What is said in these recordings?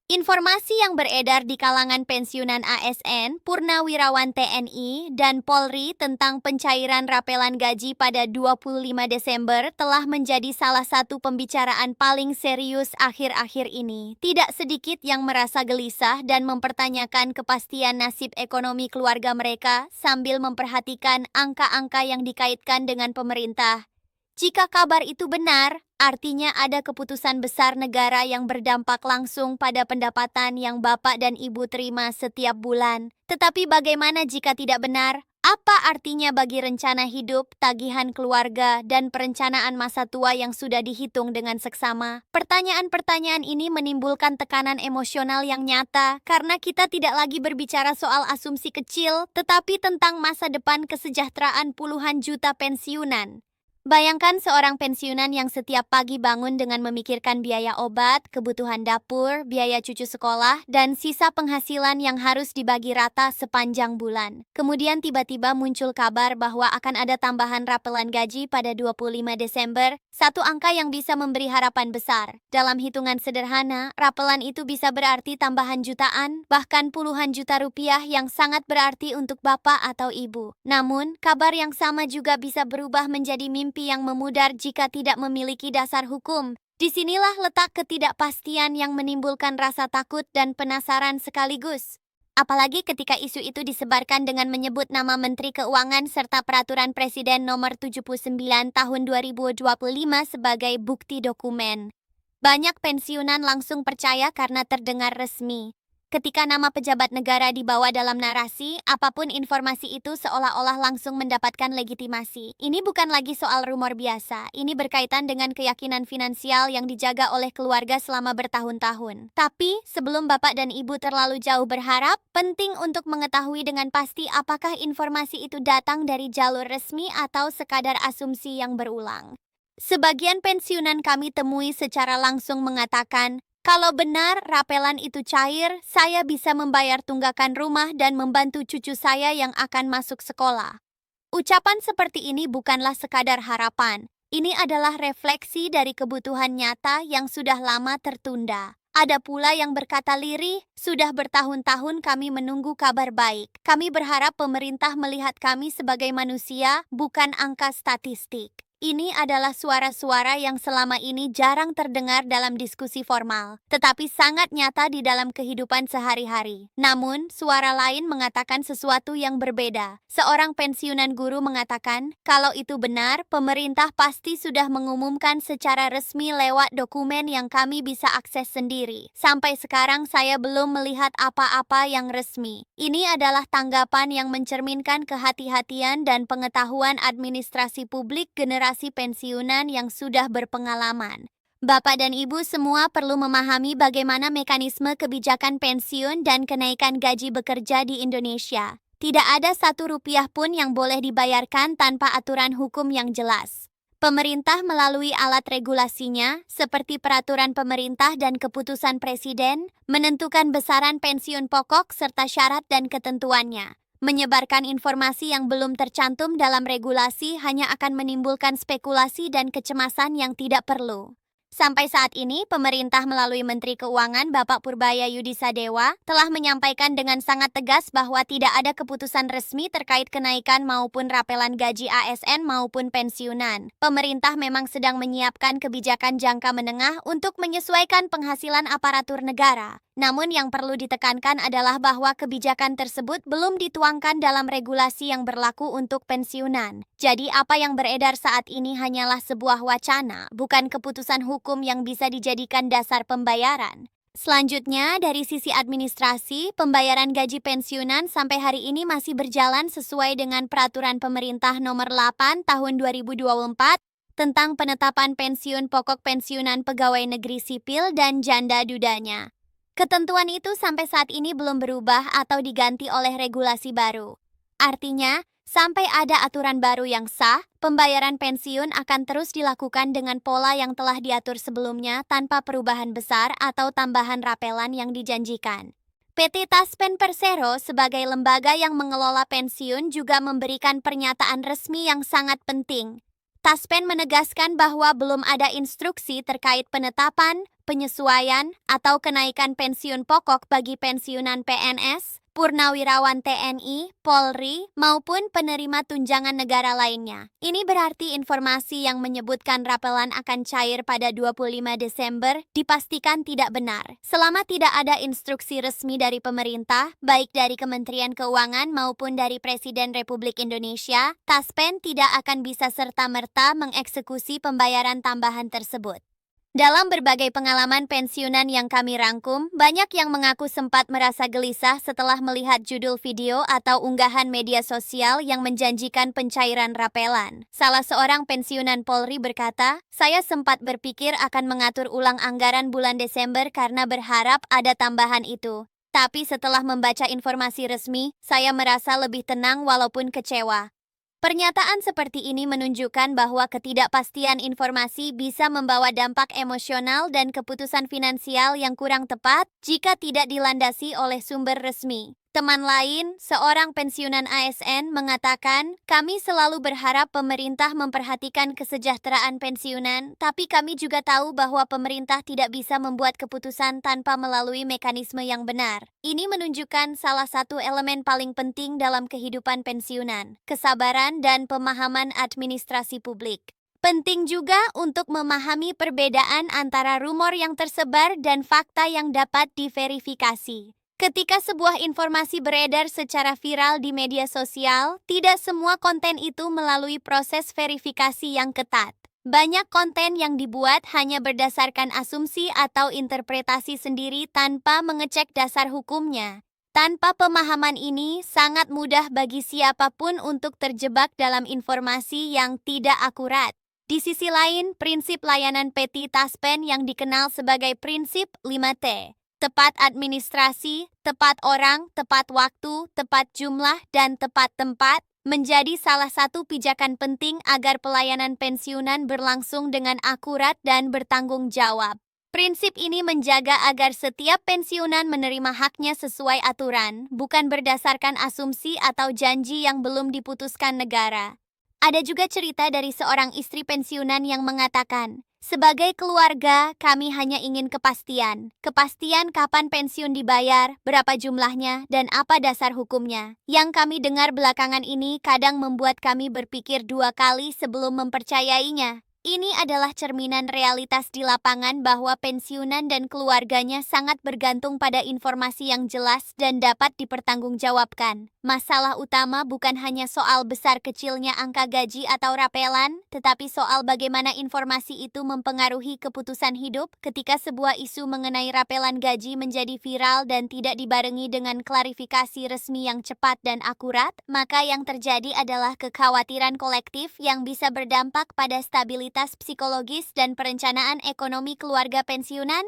Informasi yang beredar di kalangan pensiunan ASN, Purnawirawan TNI, dan Polri tentang pencairan rapelan gaji pada 25 Desember telah menjadi salah satu pembicaraan paling serius akhir-akhir ini. Tidak sedikit yang merasa gelisah dan mempertanyakan kepastian nasib ekonomi keluarga mereka sambil memperhatikan angka-angka yang dikaitkan dengan pemerintah. Jika kabar itu benar, artinya ada keputusan besar negara yang berdampak langsung pada pendapatan yang Bapak dan Ibu terima setiap bulan. Tetapi bagaimana jika tidak benar? Apa artinya bagi rencana hidup, tagihan keluarga, dan perencanaan masa tua yang sudah dihitung dengan seksama? Pertanyaan-pertanyaan ini menimbulkan tekanan emosional yang nyata karena kita tidak lagi berbicara soal asumsi kecil, tetapi tentang masa depan kesejahteraan puluhan juta pensiunan. Bayangkan seorang pensiunan yang setiap pagi bangun dengan memikirkan biaya obat, kebutuhan dapur, biaya cucu sekolah, dan sisa penghasilan yang harus dibagi rata sepanjang bulan. Kemudian tiba-tiba muncul kabar bahwa akan ada tambahan rapelan gaji pada 25 Desember, satu angka yang bisa memberi harapan besar. Dalam hitungan sederhana, rapelan itu bisa berarti tambahan jutaan, bahkan puluhan juta rupiah yang sangat berarti untuk bapak atau ibu. Namun, kabar yang sama juga bisa berubah menjadi mimpi yang memudar jika tidak memiliki dasar hukum. Disinilah letak ketidakpastian yang menimbulkan rasa takut dan penasaran sekaligus. Apalagi ketika isu itu disebarkan dengan menyebut nama Menteri Keuangan serta Peraturan Presiden Nomor 79 Tahun 2025 sebagai bukti dokumen. Banyak pensiunan langsung percaya karena terdengar resmi. Ketika nama pejabat negara dibawa dalam narasi, apapun informasi itu seolah-olah langsung mendapatkan legitimasi. Ini bukan lagi soal rumor biasa, ini berkaitan dengan keyakinan finansial yang dijaga oleh keluarga selama bertahun-tahun. Tapi, sebelum Bapak dan Ibu terlalu jauh berharap, penting untuk mengetahui dengan pasti apakah informasi itu datang dari jalur resmi atau sekadar asumsi yang berulang. Sebagian pensiunan kami temui secara langsung mengatakan, kalau benar rapelan itu cair, saya bisa membayar tunggakan rumah dan membantu cucu saya yang akan masuk sekolah. Ucapan seperti ini bukanlah sekadar harapan. Ini adalah refleksi dari kebutuhan nyata yang sudah lama tertunda. Ada pula yang berkata lirih, sudah bertahun-tahun kami menunggu kabar baik. Kami berharap pemerintah melihat kami sebagai manusia, bukan angka statistik. Ini adalah suara-suara yang selama ini jarang terdengar dalam diskusi formal, tetapi sangat nyata di dalam kehidupan sehari-hari. Namun, suara lain mengatakan sesuatu yang berbeda. Seorang pensiunan guru mengatakan, kalau itu benar, pemerintah pasti sudah mengumumkan secara resmi lewat dokumen yang kami bisa akses sendiri. Sampai sekarang saya belum melihat apa-apa yang resmi. Ini adalah tanggapan yang mencerminkan kehati-hatian dan pengetahuan administrasi publik generasi pensiunan yang sudah berpengalaman. Bapak dan Ibu semua perlu memahami bagaimana mekanisme kebijakan pensiun dan kenaikan gaji bekerja di Indonesia. Tidak ada satu rupiah pun yang boleh dibayarkan tanpa aturan hukum yang jelas. Pemerintah melalui alat regulasinya, seperti peraturan pemerintah dan keputusan presiden, menentukan besaran pensiun pokok serta syarat dan ketentuannya. Menyebarkan informasi yang belum tercantum dalam regulasi hanya akan menimbulkan spekulasi dan kecemasan yang tidak perlu. Sampai saat ini, pemerintah melalui Menteri Keuangan Bapak Purbaya Yudisadewa telah menyampaikan dengan sangat tegas bahwa tidak ada keputusan resmi terkait kenaikan maupun rapelan gaji ASN maupun pensiunan. Pemerintah memang sedang menyiapkan kebijakan jangka menengah untuk menyesuaikan penghasilan aparatur negara. Namun yang perlu ditekankan adalah bahwa kebijakan tersebut belum dituangkan dalam regulasi yang berlaku untuk pensiunan. Jadi apa yang beredar saat ini hanyalah sebuah wacana, bukan keputusan hukum yang bisa dijadikan dasar pembayaran. Selanjutnya, dari sisi administrasi, pembayaran gaji pensiunan sampai hari ini masih berjalan sesuai dengan Peraturan Pemerintah Nomor 8 Tahun 2024 tentang penetapan pensiun pokok pensiunan pegawai negeri sipil dan janda dudanya. Ketentuan itu sampai saat ini belum berubah atau diganti oleh regulasi baru. Artinya, sampai ada aturan baru yang sah, pembayaran pensiun akan terus dilakukan dengan pola yang telah diatur sebelumnya tanpa perubahan besar atau tambahan rapelan yang dijanjikan. PT Taspen Persero sebagai lembaga yang mengelola pensiun juga memberikan pernyataan resmi yang sangat penting. Taspen menegaskan bahwa belum ada instruksi terkait penetapan, penyesuaian, atau kenaikan pensiun pokok bagi pensiunan PNS, purnawirawan TNI, Polri, maupun penerima tunjangan negara lainnya. Ini berarti informasi yang menyebutkan rapelan akan cair pada 25 Desember dipastikan tidak benar. Selama tidak ada instruksi resmi dari pemerintah, baik dari Kementerian Keuangan maupun dari Presiden Republik Indonesia, Taspen tidak akan bisa serta-merta mengeksekusi pembayaran tambahan tersebut. Dalam berbagai pengalaman pensiunan yang kami rangkum, banyak yang mengaku sempat merasa gelisah setelah melihat judul video atau unggahan media sosial yang menjanjikan pencairan rapelan. Salah seorang pensiunan Polri berkata, "Saya sempat berpikir akan mengatur ulang anggaran bulan Desember karena berharap ada tambahan itu. Tapi setelah membaca informasi resmi, saya merasa lebih tenang walaupun kecewa." Pernyataan seperti ini menunjukkan bahwa ketidakpastian informasi bisa membawa dampak emosional dan keputusan finansial yang kurang tepat jika tidak dilandasi oleh sumber resmi. Teman lain, seorang pensiunan ASN, mengatakan, "Kami selalu berharap pemerintah memperhatikan kesejahteraan pensiunan, tapi kami juga tahu bahwa pemerintah tidak bisa membuat keputusan tanpa melalui mekanisme yang benar." Ini menunjukkan salah satu elemen paling penting dalam kehidupan pensiunan, kesabaran dan pemahaman administrasi publik. Penting juga untuk memahami perbedaan antara rumor yang tersebar dan fakta yang dapat diverifikasi. Ketika sebuah informasi beredar secara viral di media sosial, tidak semua konten itu melalui proses verifikasi yang ketat. Banyak konten yang dibuat hanya berdasarkan asumsi atau interpretasi sendiri tanpa mengecek dasar hukumnya. Tanpa pemahaman ini, sangat mudah bagi siapapun untuk terjebak dalam informasi yang tidak akurat. Di sisi lain, prinsip layanan PT Taspen yang dikenal sebagai prinsip 5T, tepat administrasi, tepat orang, tepat waktu, tepat jumlah, dan tepat tempat, menjadi salah satu pijakan penting agar pelayanan pensiunan berlangsung dengan akurat dan bertanggung jawab. Prinsip ini menjaga agar setiap pensiunan menerima haknya sesuai aturan, bukan berdasarkan asumsi atau janji yang belum diputuskan negara. Ada juga cerita dari seorang istri pensiunan yang mengatakan, "Sebagai keluarga, kami hanya ingin kepastian. Kepastian kapan pensiun dibayar, berapa jumlahnya, dan apa dasar hukumnya. Yang kami dengar belakangan ini kadang membuat kami berpikir dua kali sebelum mempercayainya." Ini adalah cerminan realitas di lapangan bahwa pensiunan dan keluarganya sangat bergantung pada informasi yang jelas dan dapat dipertanggungjawabkan. Masalah utama bukan hanya soal besar kecilnya angka gaji atau rapelan, tetapi soal bagaimana informasi itu mempengaruhi keputusan hidup. Ketika sebuah isu mengenai rapelan gaji menjadi viral dan tidak dibarengi dengan klarifikasi resmi yang cepat dan akurat, maka yang terjadi adalah kekhawatiran kolektif yang bisa berdampak pada stabilitas psikologis dan perencanaan ekonomi keluarga pensiunan.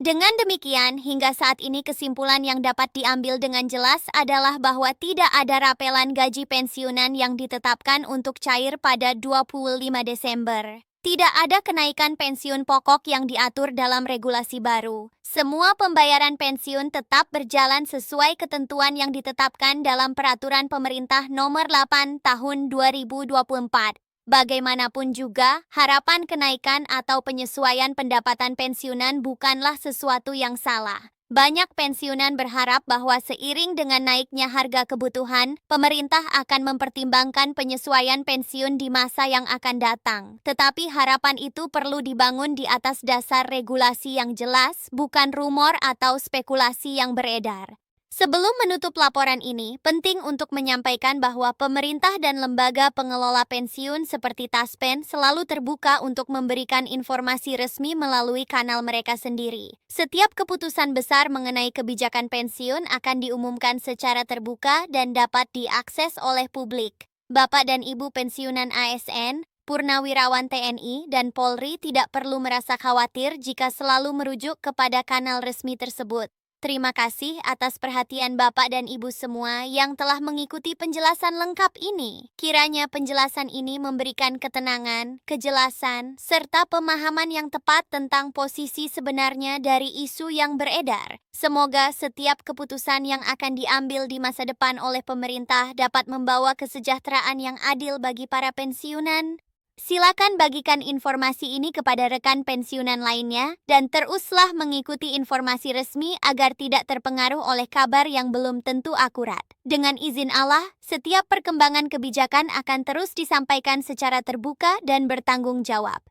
Dengan demikian, hingga saat ini kesimpulan yang dapat diambil dengan jelas adalah bahwa tidak ada rapelan gaji pensiunan yang ditetapkan untuk cair pada 25 Desember. Tidak ada kenaikan pensiun pokok yang diatur dalam regulasi baru. Semua pembayaran pensiun tetap berjalan sesuai ketentuan yang ditetapkan dalam Peraturan Pemerintah Nomor 8 Tahun 2024. Bagaimanapun juga, harapan kenaikan atau penyesuaian pendapatan pensiunan bukanlah sesuatu yang salah. Banyak pensiunan berharap bahwa seiring dengan naiknya harga kebutuhan, pemerintah akan mempertimbangkan penyesuaian pensiun di masa yang akan datang. Tetapi harapan itu perlu dibangun di atas dasar regulasi yang jelas, bukan rumor atau spekulasi yang beredar. Sebelum menutup laporan ini, penting untuk menyampaikan bahwa pemerintah dan lembaga pengelola pensiun seperti Taspen selalu terbuka untuk memberikan informasi resmi melalui kanal mereka sendiri. Setiap keputusan besar mengenai kebijakan pensiun akan diumumkan secara terbuka dan dapat diakses oleh publik. Bapak dan Ibu pensiunan ASN, purnawirawan TNI, dan Polri tidak perlu merasa khawatir jika selalu merujuk kepada kanal resmi tersebut. Terima kasih atas perhatian Bapak dan Ibu semua yang telah mengikuti penjelasan lengkap ini. Kiranya penjelasan ini memberikan ketenangan, kejelasan, serta pemahaman yang tepat tentang posisi sebenarnya dari isu yang beredar. Semoga setiap keputusan yang akan diambil di masa depan oleh pemerintah dapat membawa kesejahteraan yang adil bagi para pensiunan, Silakan bagikan informasi ini kepada rekan pensiunan lainnya dan teruslah mengikuti informasi resmi agar tidak terpengaruh oleh kabar yang belum tentu akurat. Dengan izin Allah, setiap perkembangan kebijakan akan terus disampaikan secara terbuka dan bertanggung jawab.